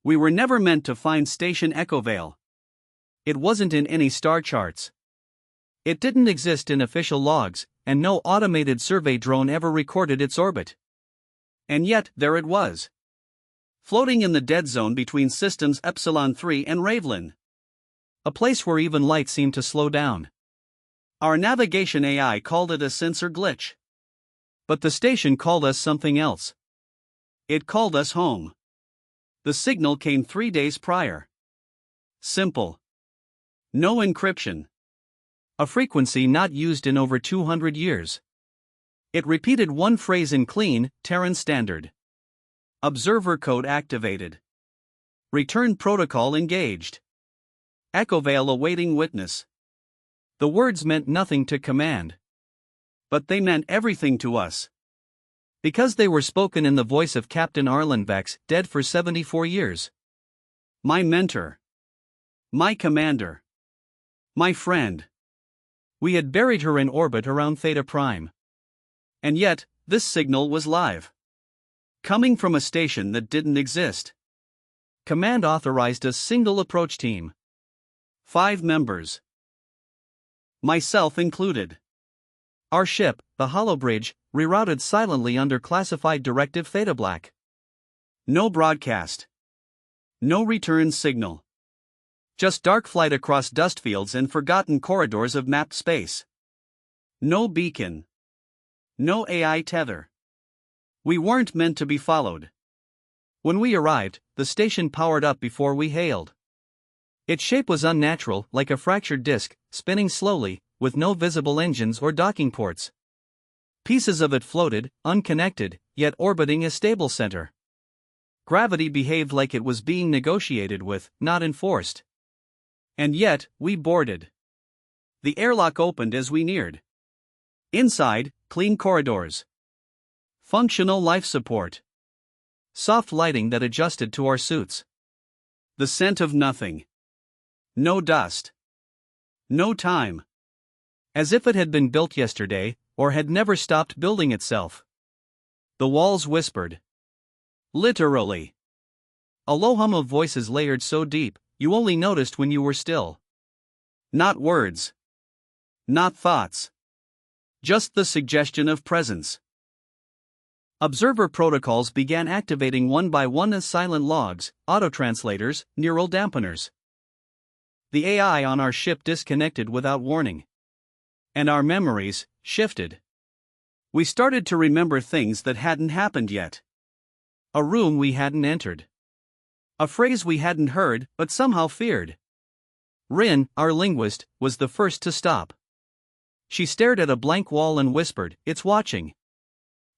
We were never meant to find Station Echovale. It wasn't in any star charts. It didn't exist in official logs, and no automated survey drone ever recorded its orbit. And yet, there it was. Floating in the dead zone between systems Epsilon 3 and Ravelin. A place where even light seemed to slow down. Our navigation AI called it a sensor glitch. But the station called us something else. It called us home. The signal came 3 days prior. Simple. No encryption. A frequency not used in over 200 years. It repeated one phrase in clean, Terran standard. Observer code activated. Return protocol engaged. Echovale awaiting witness. The words meant nothing to command. But they meant everything to us. Because they were spoken in the voice of Captain Arlen Vex, dead for 74 years. My mentor. My commander. My friend. We had buried her in orbit around Theta Prime. And yet, this signal was live. Coming from a station that didn't exist. Command authorized a single approach team. 5 members. Myself included. Our ship, the Holobridge, rerouted silently under classified Directive Theta Black. No broadcast. No return signal. Just dark flight across dust fields and forgotten corridors of mapped space. No beacon. No AI tether. We weren't meant to be followed. When we arrived, the station powered up before we hailed. Its shape was unnatural, like a fractured disk, spinning slowly, with no visible engines or docking ports. Pieces of it floated, unconnected, yet orbiting a stable center. Gravity behaved like it was being negotiated with, not enforced. And yet, we boarded. The airlock opened as we neared. Inside, clean corridors. Functional life support. Soft lighting that adjusted to our suits. The scent of nothing. No dust. No time. As if it had been built yesterday, or had never stopped building itself. The walls whispered. Literally. A low hum of voices layered so deep, you only noticed when you were still. Not words. Not thoughts. Just the suggestion of presence. Observer protocols began activating one by one as silent logs, autotranslators, neural dampeners. The AI on our ship disconnected without warning. And our memories shifted. We started to remember things that hadn't happened yet. A room we hadn't entered. A phrase we hadn't heard but somehow feared. Rin, our linguist, was the first to stop. She stared at a blank wall and whispered, "It's watching."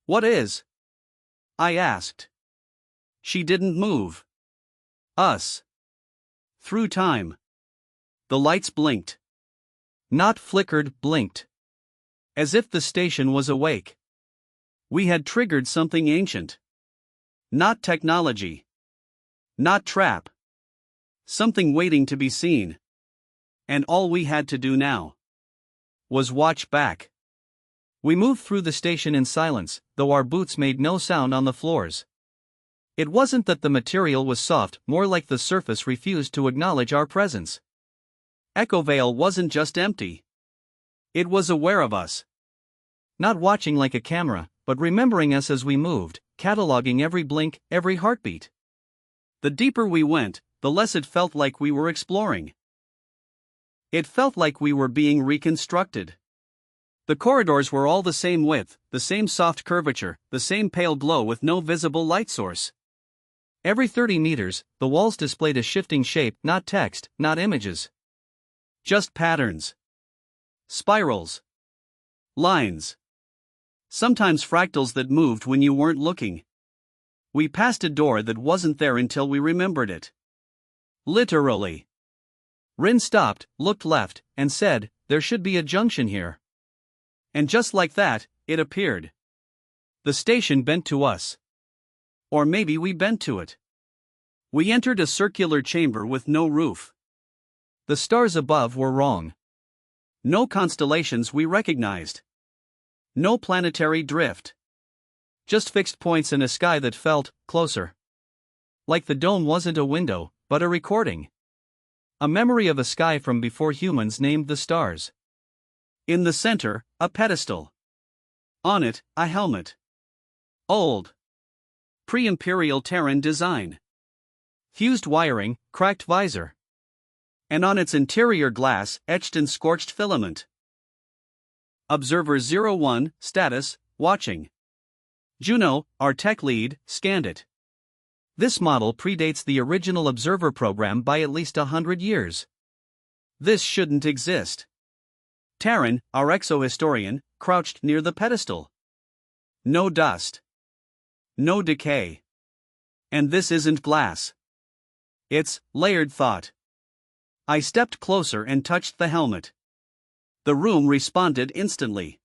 "What is?" I asked. She didn't move. Us. Through time. The lights blinked. Not flickered, blinked. As if the station was awake. We had triggered something ancient. Not technology. Not trap. Something waiting to be seen. And all we had to do now was watch back. We moved through the station in silence, though our boots made no sound on the floors. It wasn't that the material was soft, more like the surface refused to acknowledge our presence. Echovale wasn't just empty. It was aware of us. Not watching like a camera, but remembering us as we moved, cataloging every blink, every heartbeat. The deeper we went, the less it felt like we were exploring. It felt like we were being reconstructed. The corridors were all the same width, the same soft curvature, the same pale glow with no visible light source. Every 30 meters, the walls displayed a shifting shape, not text, not images. Just patterns. Spirals. Lines. Sometimes fractals that moved when you weren't looking. We passed a door that wasn't there until we remembered it. Literally. Rin stopped, looked left, and said, "There should be a junction here." And just like that, it appeared. The station bent to us. Or maybe we bent to it. We entered a circular chamber with no roof. The stars above were wrong. No constellations we recognized. No planetary drift. Just fixed points in a sky that felt closer. Like the dome wasn't a window, but a recording. A memory of a sky from before humans named the stars. In the center, a pedestal. On it, a helmet. Old. Pre-imperial Terran design. Fused wiring, cracked visor. And on its interior glass, etched in scorched filament. Observer 01, status, watching. Juno, our tech lead, scanned it. This model predates the original Observer program by at least 100 years. This shouldn't exist. Terran, our exohistorian, crouched near the pedestal. No dust. No decay. And this isn't glass. It's layered thought. I stepped closer and touched the helmet. The room responded instantly.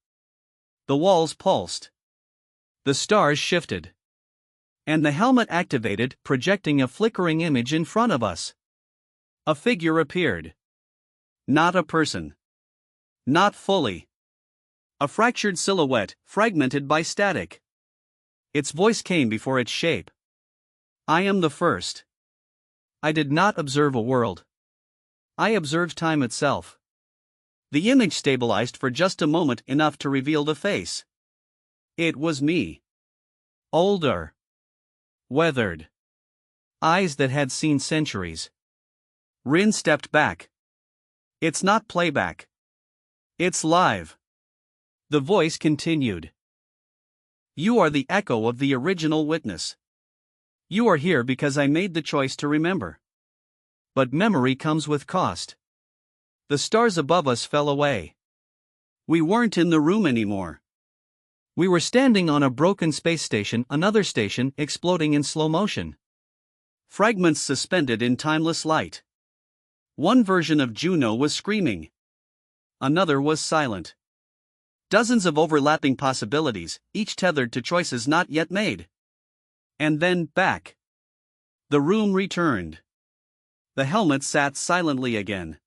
The walls pulsed. The stars shifted. And the helmet activated, projecting a flickering image in front of us. A figure appeared. Not a person. Not fully. A fractured silhouette, fragmented by static. Its voice came before its shape. I am the first. I did not observe a world. I observed time itself. The image stabilized for just a moment, enough to reveal the face. It was me. Older. Weathered. Eyes that had seen centuries. Rin stepped back. It's not playback. It's live. The voice continued. You are the echo of the original witness. You are here because I made the choice to remember. But memory comes with cost. The stars above us fell away. We weren't in the room anymore. We were standing on a broken space station, another station exploding in slow motion. Fragments suspended in timeless light. One version of Juno was screaming. Another was silent. Dozens of overlapping possibilities, each tethered to choices not yet made. And then, back. The room returned. The helmet sat silently again.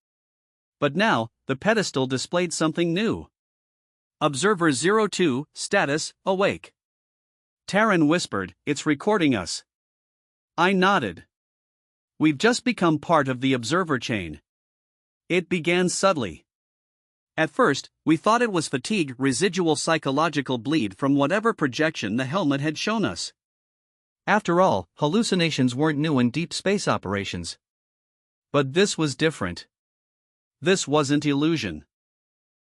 But now, the pedestal displayed something new. Observer 02, status, awake. Terran whispered, it's recording us. I nodded. We've just become part of the observer chain. It began subtly. At first, we thought it was fatigue, residual psychological bleed from whatever projection the helmet had shown us. After all, hallucinations weren't new in deep space operations. But this was different. This wasn't illusion.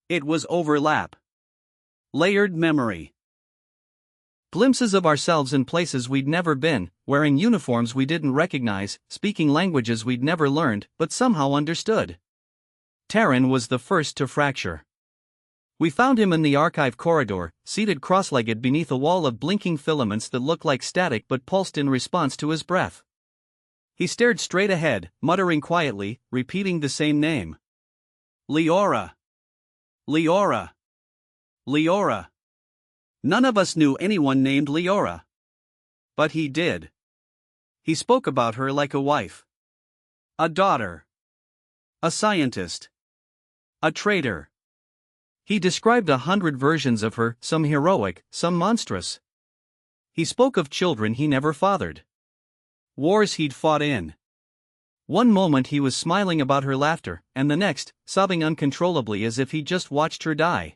It was overlap. Layered memory. Glimpses of ourselves in places we'd never been, wearing uniforms we didn't recognize, speaking languages we'd never learned but somehow understood. Terran was the first to fracture. We found him in the archive corridor, seated cross-legged beneath a wall of blinking filaments that looked like static but pulsed in response to his breath. He stared straight ahead, muttering quietly, repeating the same name. Leora. Leora. Leora. None of us knew anyone named Leora. But he did. He spoke about her like a wife. A daughter. A scientist. A traitor. He described 100 versions of her, some heroic, some monstrous. He spoke of children he never fathered. Wars he'd fought in. One moment he was smiling about her laughter, and the next, sobbing uncontrollably as if he'd just watched her die.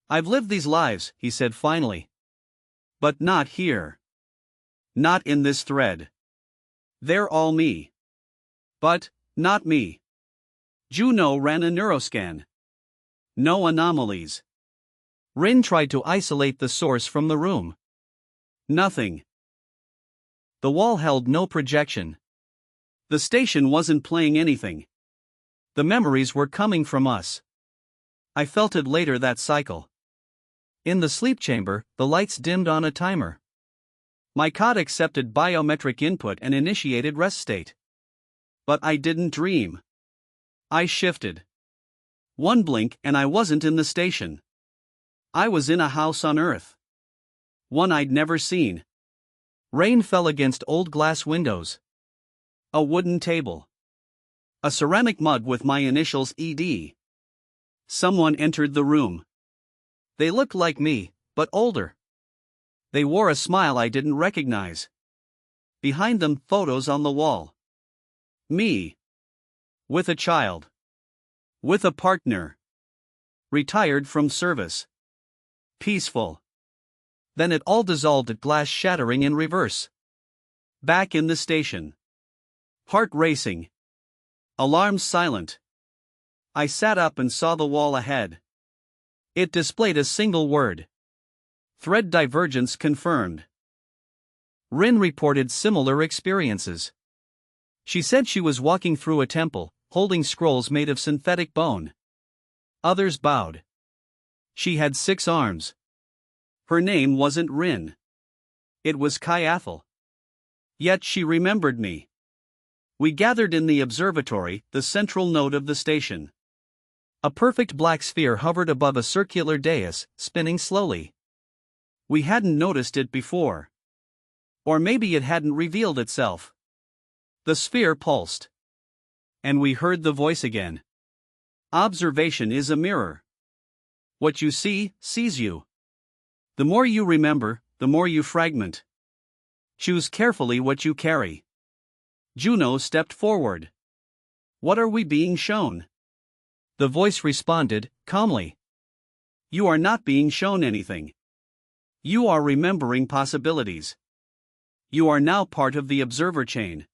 I've lived these lives, he said finally. But not here. Not in this thread. They're all me. But, not me. Juno ran a neuroscan. No anomalies. Rin tried to isolate the source from the room. Nothing. The wall held no projection. The station wasn't playing anything. The memories were coming from us. I felt it later that cycle. In the sleep chamber, the lights dimmed on a timer. My cot accepted biometric input and initiated rest state. But I didn't dream. I shifted. One blink and I wasn't in the station. I was in a house on Earth. One I'd never seen. Rain fell against old glass windows. A wooden table. A ceramic mug with my initials ED. Someone entered the room. They looked like me, but older. They wore a smile I didn't recognize. behind them photos on the wall. Me. With a child. With a partner. Retired from service. Peaceful. Then it all dissolved at glass shattering in reverse. Back in the station. Heart racing. Alarms silent. I sat up and saw the wall ahead. It displayed a single word. Thread divergence confirmed. Rin reported similar experiences. She said she was walking through a temple, holding scrolls made of synthetic bone. Others bowed. She had 6 arms. Her name wasn't Rin. It was Kyathel. Yet she remembered me. We gathered in the observatory, the central node of the station. A perfect black sphere hovered above a circular dais, spinning slowly. We hadn't noticed it before. Or maybe it hadn't revealed itself. The sphere pulsed. And we heard the voice again. Observation is a mirror. What you see, sees you. The more you remember, the more you fragment. Choose carefully what you carry. Juno stepped forward. What are we being shown? The voice responded, calmly. You are not being shown anything. You are remembering possibilities. You are now part of the observer chain.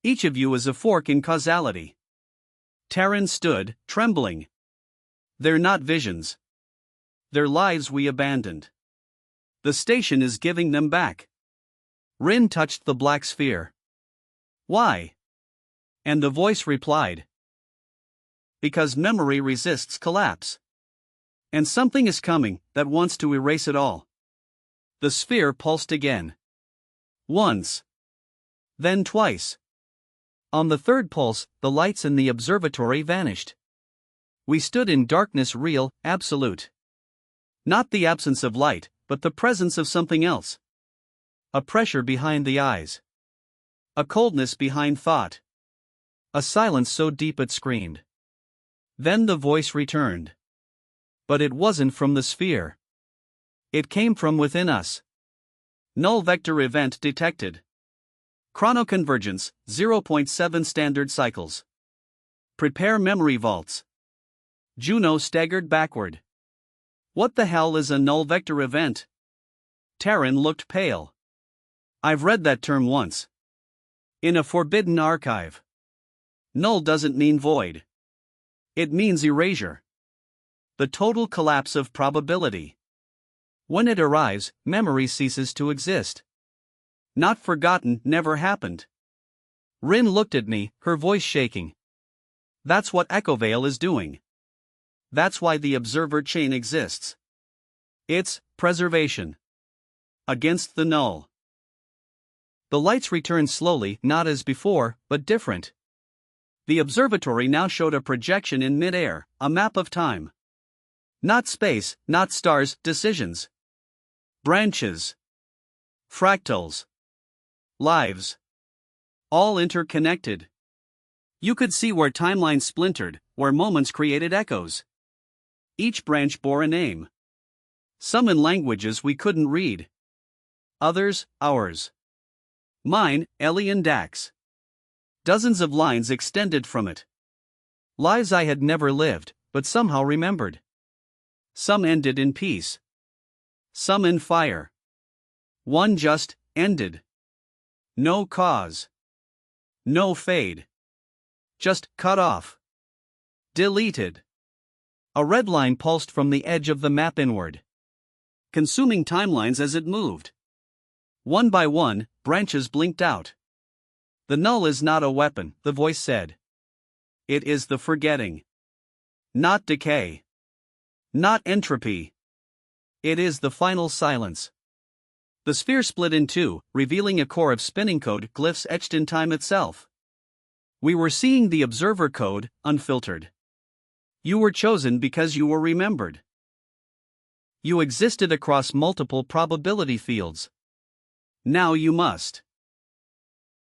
Each of you is a fork in causality. Terran stood, trembling. They're not visions. They're lives we abandoned. The station is giving them back. Rin touched the black sphere. Why? And the voice replied. Because memory resists collapse. And something is coming that wants to erase it all. The sphere pulsed again. Once. Then twice. On the third pulse, the lights in the observatory vanished. We stood in darkness, real, absolute. Not the absence of light, but the presence of something else. A pressure behind the eyes. A coldness behind thought. A silence so deep it screamed. Then the voice returned. But it wasn't from the sphere. It came from within us. Null vector event detected. Chronoconvergence, 0.7 standard cycles. Prepare memory vaults. Juno staggered backward. What the hell is a null vector event? Terran looked pale. I've read that term once. In a forbidden archive. Null doesn't mean void. It means erasure. The total collapse of probability. When it arrives, memory ceases to exist. Not forgotten, never happened. Rin looked at me, her voice shaking. That's what Echovale is doing. That's why the observer chain exists. It's preservation. Against the null. The lights returned slowly, not as before, but different. The observatory now showed a projection in mid-air, a map of time. Not space, not stars, decisions. Branches. Fractals. Lives. All interconnected. You could see where timelines splintered, where moments created echoes. Each branch bore a name. Some in languages we couldn't read. Others, ours. Mine, Elian Dax. Dozens of lines extended from it. Lives I had never lived, but somehow remembered. Some ended in peace. Some in fire. One just ended. No cause. No fade. Just cut off. Deleted. A red line pulsed from the edge of the map inward, consuming timelines as it moved. One by one, branches blinked out. The null is not a weapon, the voice said. It is the forgetting. Not decay. Not entropy. It is the final silence. The sphere split in two, revealing a core of spinning code glyphs etched in time itself. We were seeing the observer code, unfiltered. You were chosen because you were remembered. You existed across multiple probability fields. Now you must.